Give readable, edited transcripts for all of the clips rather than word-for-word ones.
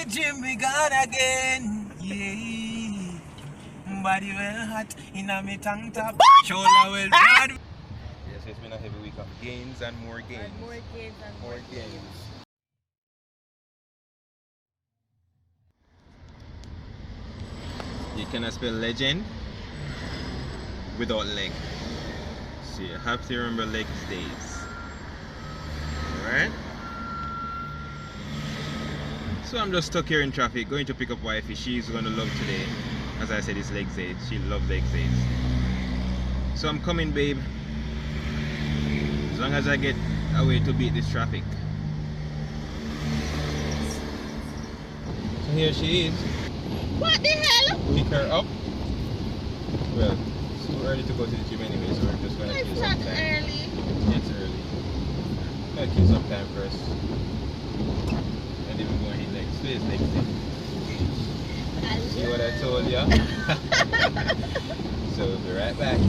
the gym, we gone again. Yeah. Body well hot, in a me tank top. Shoulder well bad. Yes, it's been a heavy week of gains and more gains. And more gains and more gains. You cannot spell legend without leg. So you have to remember legs days. Alright? So I'm just stuck here in traffic, going to pick up wifey. She's gonna love today. As I said, it's legs days. She loves legs days. So I'm coming, babe. As long as I get a way to beat this traffic. So here she is. What the hell? Pick her up. Well, it's too early to go to the gym anyway, so we're just gonna kill It's some not time. early. It's early. Gonna kill some time first. And then we're gonna hit legs. So it's legs day. See what I told ya? So we'll be right back.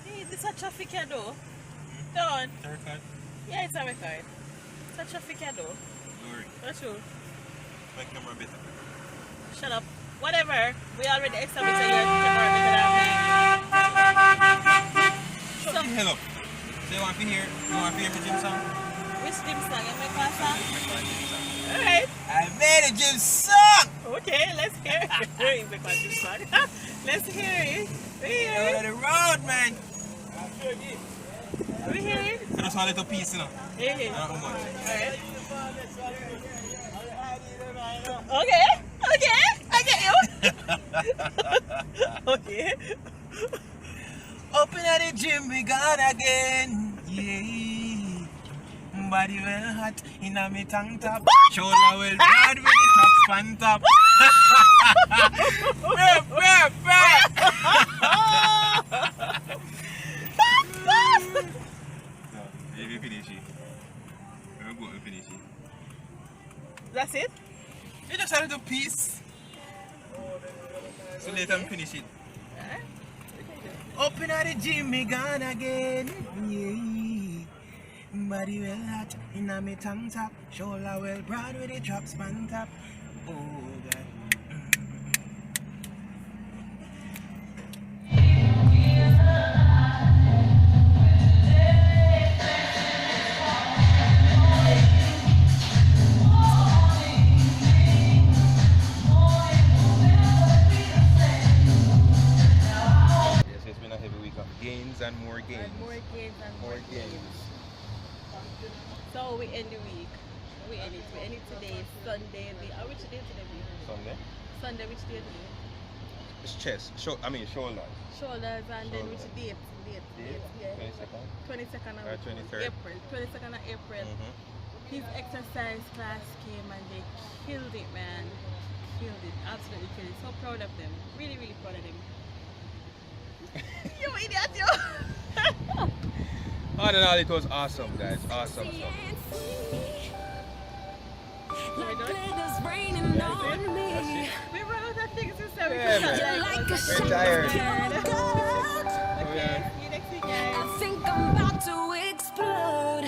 Hey, this is a traffic here though. Don't. Haircut? Yeah, it's a record. It's a traffic here though. Glory. That's true. My camera better. Shut up. Whatever. We already established that your camera better than Shut the hell up. So you want to hear my gym song? which gym song? You make one song? I Alright. made a gym song! Okay, let's hear it. You make one gym song. Let's hear it. We hear Out it. of the road, man! We hear it. So just one little piece, you know? Yeah. Not much. Alright. Okay. Okay. I get you. Okay. Up in the gym, we gone again. Yeah. Body well hot, in a me tank top. Shoulder well bad with the top span top. Brr, brr, brr. So, if you finish it, we're going to finish it. That's it? You just a little piece. So later we finish it. Up in the gym, me gone again. Yeah. Body well hot, in a me tank top. Shoulder well broad with the drop span top. Oh God. Yes, it's been a heavy week of gains and more gains. And more gains and More more gains. gains. So we end the week. We end it. We end it today, Sunday. Which day today? Sunday. Sunday, which day today? It's chest. Shoulders. Shoulders and then which date? Date. Yeah. 22nd. 22nd of Or 23rd. April. 22nd of April. His exercise class came and they killed it, man. Killed it. Absolutely killed it. So proud of them. Really, really proud of them. You idiot, you! All in all, it was awesome, guys. Awesome. We done? That's it. We run out of things to say. We Yeah, could man. not like We're tired. Okay, see you next week, guys. I think I'm about to explode.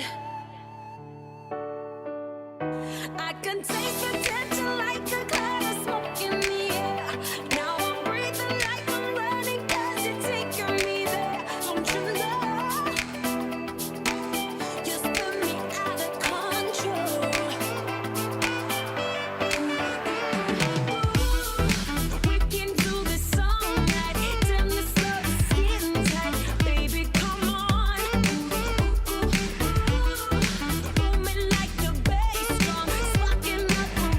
I can taste potential like the cloud of smoke in the air. Now I'm breathing like I'm running 'cause you're taking me there. Don't you know? You spin me out of control. We can do this all night. Damn, you slow the skin tight. Baby, come on. Booming like the bass drum, sparking up the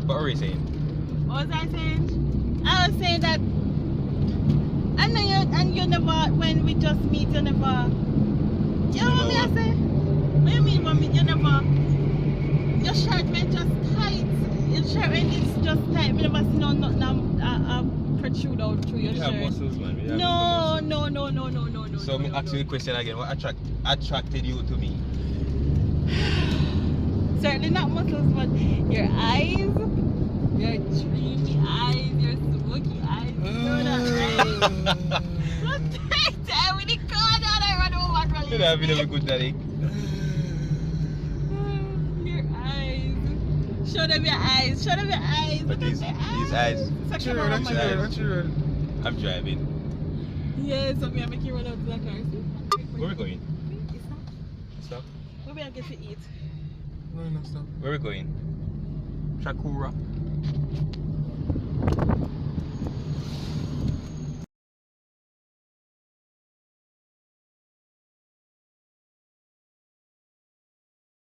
What were you saying? What was I saying? I was saying that I know you and you never when we just meet you never. You know what me I say? What you mean when you never? Your shirt may just tight. Your shirt when it's just tight. We never see nothing protrude out through your We shirt. have muscles, man. We have No. So me ask you the question again. What attracted you to me? Certainly not muscles, but your eyes, your dreamy eyes, your smoky eyes. You know that, right? Protect it when you go down and run over from You know, I've been a good daddy. Your eyes. Show them your eyes. Show them your eyes. But Look at these their eyes. It's Chill, like chill, a chill. I'm driving. yeah, so me I make you run out to the car. See? Where we going? See? Stop. Stop. Where we are get to eat? No, stop. Where we going? Shakura.